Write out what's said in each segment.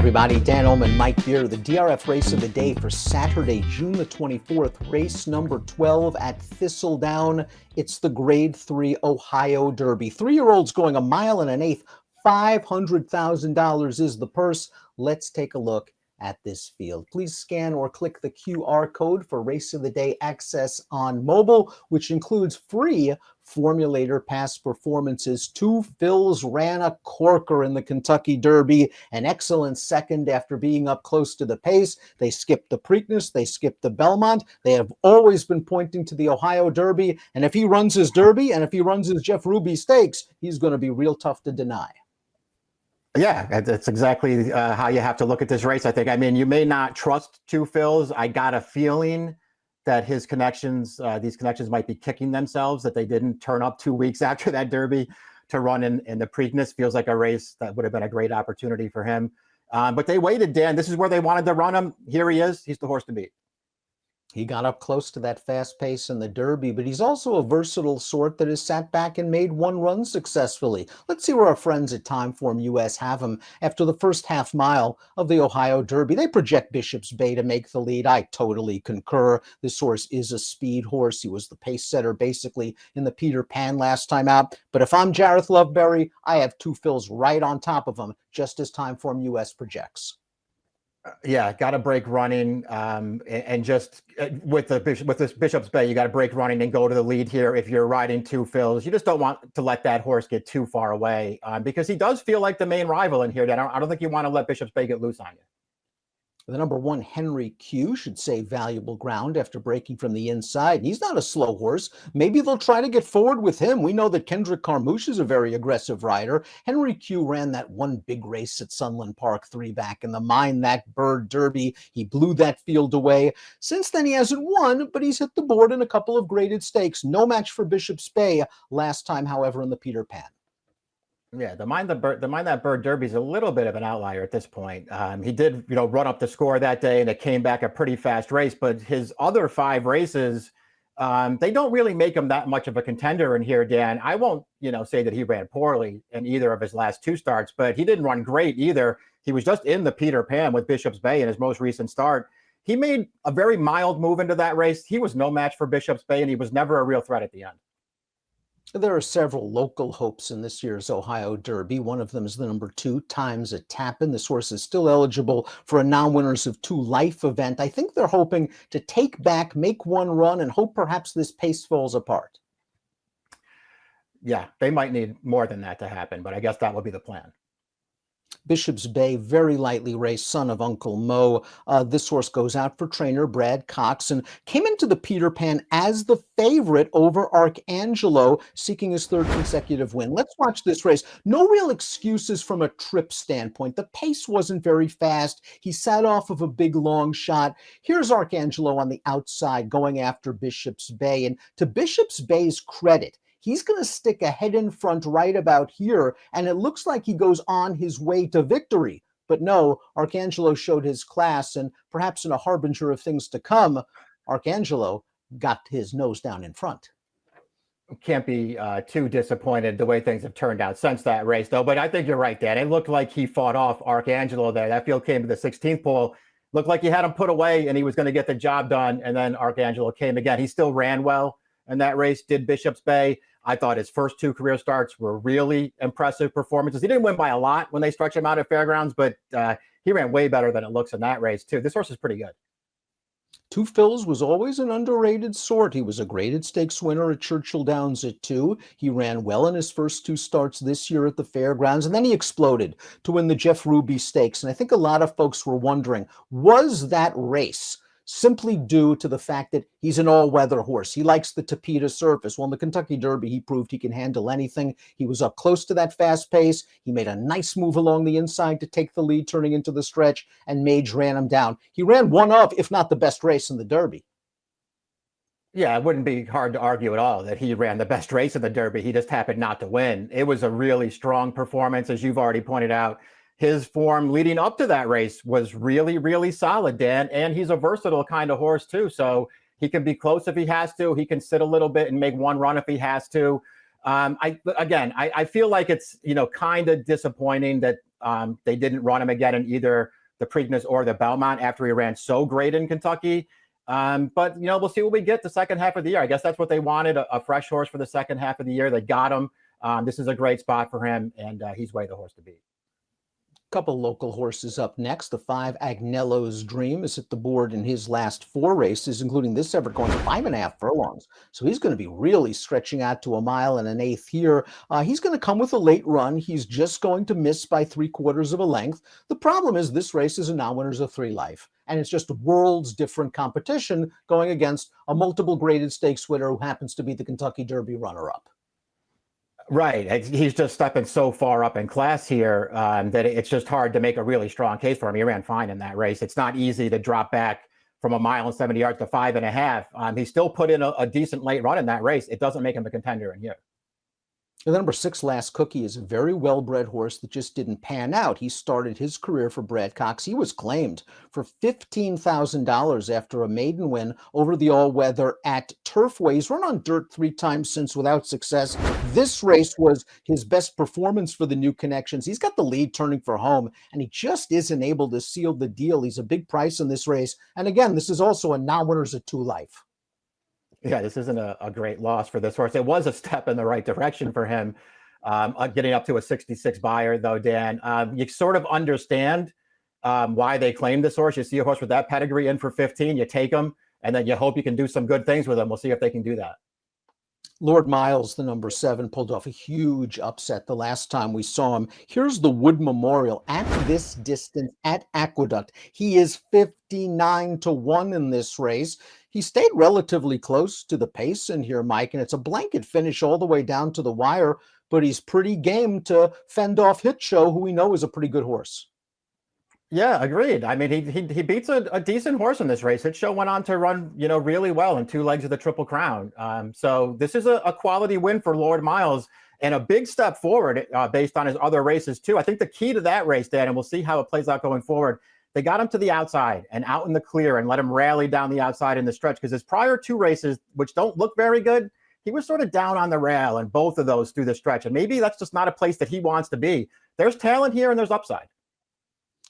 everybody. Dan Illman, Mike Beer, the DRF race of the day for Saturday, June the 24th, race number 12 at Thistledown. It's the Grade 3 Ohio Derby. 3-year-olds going 1 1/8 miles, $500,000 is the purse. Let's take a look at this field. Please scan or click the QR code for Race of the Day access on mobile, which includes free Formulator Pass performances. Two Phils ran a corker in the Kentucky Derby, an excellent second after being up close to the pace. They skipped the Preakness, they skipped the Belmont. They have always been pointing to the Ohio Derby, and if he runs his Derby and if he runs his Jeff Ruby Stakes, he's going to be real tough to deny. Yeah, that's exactly how you have to look at this race, I think. I mean, you may not trust Two Phils. I got a feeling that his connections, these connections might be kicking themselves, that they didn't turn up 2 weeks after that Derby to run in the Preakness. Feels like a race that would have been a great opportunity for him. But they waited, Dan. This is where they wanted to run him. Here he is. He's the horse to beat. He got up close to that fast pace in the Derby, but he's also a versatile sort that has sat back and made one run successfully. Let's see where our friends at Timeform US have him after the first half mile of the Ohio Derby. They project Bishop's Bay to make the lead. I totally concur. This horse is a speed horse. He was the pace setter basically in the Peter Pan last time out. But if I'm Jareth Loveberry, I have Two Phils right on top of him, just as Timeform US projects. Yeah, got to break running, and just with this Bishop's Bay, you got to break running and go to the lead here. If you're riding Two Phils, you just don't want to let that horse get too far away, because he does feel like the main rival in here. Dan, I don't think you want to let Bishop's Bay get loose on you. The number 1, Henry Q, should save valuable ground after breaking from the inside. He's not a slow horse. Maybe they'll try to get forward with him. We know that Kendrick Carmouche is a very aggressive rider. Henry Q ran that one big race at Sunland Park 3 back in the Mind That Bird Derby. He blew that field away. Since then, he hasn't won, but he's hit the board in a couple of graded stakes. No match for Bishop's Bay last time, however, in the Peter Pan. Yeah, the Mind That Bird Derby is a little bit of an outlier at this point. He did, run up the score that day, and it came back a pretty fast race. But his other 5 races, they don't really make him that much of a contender in here, Dan. I won't, say that he ran poorly in either of his last 2 starts, but he didn't run great either. He was just in the Peter Pan with Bishop's Bay in his most recent start. He made a very mild move into that race. He was no match for Bishop's Bay, and he was never a real threat at the end. There are several local hopes in this year's Ohio Derby. One of them is the number 2, Times a Tappin'. This horse is still eligible for a non-winners of 2 life event. I think they're hoping to take back, make one run, and hope perhaps this pace falls apart. Yeah, they might need more than that to happen, but I guess that would be the plan. Bishop's Bay, very lightly raced, son of Uncle Mo. This horse goes out for trainer Brad Cox and came into the Peter Pan as the favorite over Arcangelo, seeking his 3rd consecutive win. Let's watch this race. No real excuses from a trip standpoint. The pace wasn't very fast. He sat off of a big long shot. Here's Arcangelo on the outside going after Bishop's Bay. And to Bishop's Bay's credit, he's going to stick a head in front right about here, and it looks like he goes on his way to victory. But no, Arcangelo showed his class, and perhaps in a harbinger of things to come, Arcangelo got his nose down in front. Can't be too disappointed the way things have turned out since that race, though. But I think you're right, Dan. It looked like he fought off Arcangelo there. That field came to the 16th pole. Looked like he had him put away, and he was going to get the job done, and then Arcangelo came again. He still ran well in that race, did Bishop's Bay. I thought his first 2 career starts were really impressive performances. He didn't win by a lot when they stretch him out at Fairgrounds, but he ran way better than it looks in that race, too. This horse is pretty good. Two Phils was always an underrated sort. He was a graded stakes winner at Churchill Downs at 2. He ran well in his first 2 starts this year at the Fairgrounds, and then he exploded to win the Jeff Ruby Stakes. And I think a lot of folks were wondering, was that race simply due to the fact that he's an all-weather horse? He likes the Tapeta surface. Well, in the Kentucky Derby, he proved he can handle anything. He was up close to that fast pace. He made a nice move along the inside to take the lead, turning into the stretch, and Mage ran him down. He ran one of, if not the best race in the Derby. Yeah, it wouldn't be hard to argue at all that he ran the best race in the Derby. He just happened not to win. It was a really strong performance, as you've already pointed out. His form leading up to that race was really, really solid, Dan. And he's a versatile kind of horse, too. So he can be close if he has to. He can sit a little bit and make one run if he has to. I feel like it's, kind of disappointing that they didn't run him again in either the Preakness or the Belmont after he ran so great in Kentucky. But, you know, we'll see what we get the second half of the year. I guess that's what they wanted, a fresh horse for the second half of the year. They got him. This is a great spot for him, and he's way the horse to beat. Couple local horses up next. The 5 Agnellos Dream is at the board in his last 4 races, including this effort going 5.5 furlongs. So he's going to be really stretching out to 1 1/8 here. He's going to come with a late run. He's just going to miss by 3/4 of a length. The problem is this race is a non-winners of 3 life. And it's just worlds different competition going against a multiple graded stakes winner who happens to be the Kentucky Derby runner-up. Right. He's just stepping so far up in class here that it's just hard to make a really strong case for him. He ran fine in that race. It's not easy to drop back from 1 70 yards to 5.5. He still put in a decent late run in that race. It doesn't make him a contender in here. The number 6 Last Cookie is a very well-bred horse that just didn't pan out. He started his career for Brad Cox. He was claimed for $15,000 after a maiden win over the all-weather at Turfway. He's run on dirt 3 times since without success. This race was his best performance for the new connections. He's got the lead turning for home, and he just isn't able to seal the deal. He's a big price in this race. And again, this is also a non-winners at 2 life. Yeah, this isn't a great loss for this horse. It was a step in the right direction for him, getting up to a 66 buyer, though, Dan. You sort of understand why they claimed this horse. You see a horse with that pedigree in for 15, you take him, and then you hope you can do some good things with him. We'll see if they can do that. Lord Miles, the number 7, pulled off a huge upset the last time we saw him. Here's the Wood Memorial at this distance at Aqueduct. He is 59-1 in this race. He stayed relatively close to the pace in here, Mike, and it's a blanket finish all the way down to the wire, but he's pretty game to fend off Hit Show, who we know is a pretty good horse. Yeah, agreed. I mean, he beats a decent horse in this race. Hit Show went on to run, you know, really well in 2 legs of the Triple Crown. So this is a quality win for Lord Miles and a big step forward based on his other races too. I think the key to that race, Dan, and we'll see how it plays out going forward, they got him to the outside and out in the clear and let him rally down the outside in the stretch, because his prior 2 races, which don't look very good, he was sort of down on the rail in both of those through the stretch. And maybe that's just not a place that he wants to be. There's talent here and there's upside.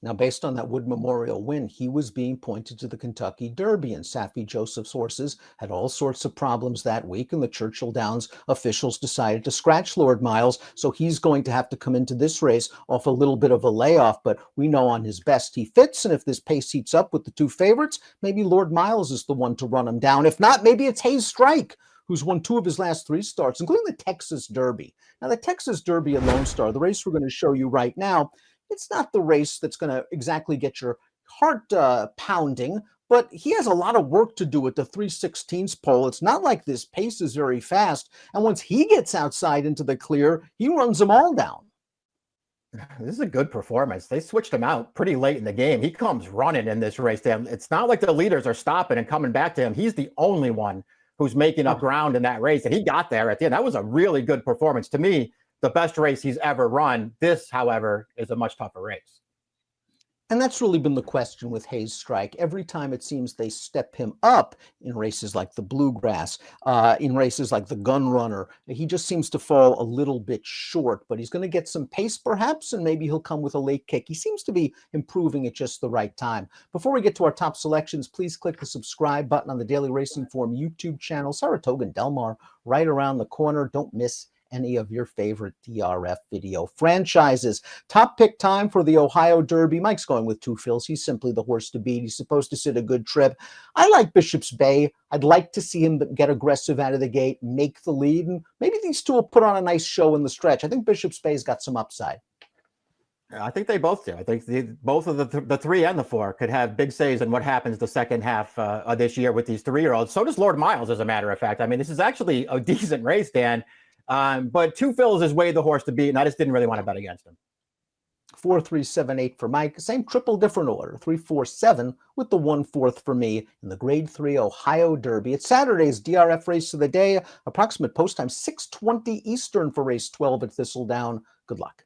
Now, based on that Wood Memorial win, he was being pointed to the Kentucky Derby, and Safi Joseph's horses had all sorts of problems that week, and the Churchill Downs officials decided to scratch Lord Miles, so he's going to have to come into this race off a little bit of a layoff, but we know on his best he fits, and if this pace heats up with the 2 favorites, maybe Lord Miles is the one to run him down. If not, maybe it's Hayes Strike, who's won 2 of his last 3 starts, including the Texas Derby. Now, the Texas Derby at Lone Star, the race we're going to show you right now, it's not the race that's going to exactly get your heart pounding, but he has a lot of work to do at the 3/16 pole. It's not like this pace is very fast, and once he gets outside into the clear, he runs them all down. This is a good performance. They switched him out pretty late in the game. He comes running in this race, Dan. It's not like the leaders are stopping and coming back to him. He's the only one who's making up ground in that race, and he got there at the end. That was a really good performance. To me, the best race he's ever run. This, however, is a much tougher race. And that's really been the question with Hayes Strike. Every time it seems they step him up in races like the Bluegrass, in races like the Gun Runner, he just seems to fall a little bit short, but he's going to get some pace perhaps, and maybe he'll come with a late kick. He seems to be improving at just the right time. Before we get to our top selections, please click the subscribe button on the Daily Racing Form YouTube channel. Saratoga and Del Mar right around the corner. Don't miss any of your favorite DRF video franchises. Top pick time for the Ohio Derby. Mike's going with 2 fills. He's simply the horse to beat. He's supposed to sit a good trip. I like Bishop's Bay. I'd like to see him get aggressive out of the gate, make the lead, and maybe these 2 will put on a nice show in the stretch. I think Bishop's Bay's got some upside. I think they both do. I think both of the 3 and the 4 could have big says in what happens the second half of this year with these 3-year-olds. So does Lord Miles, as a matter of fact. I mean, this is actually a decent race, Dan. But 2 fills is way the horse to beat, and I just didn't really want to bet against him. 4, 3, 7, 8 for Mike. Same triple different order. 3, 4, 7 with the 1/4 for me in the Grade 3 Ohio Derby. It's Saturday's DRF race of the day. Approximate post time 6:20 Eastern for race 12 at Thistledown. Good luck.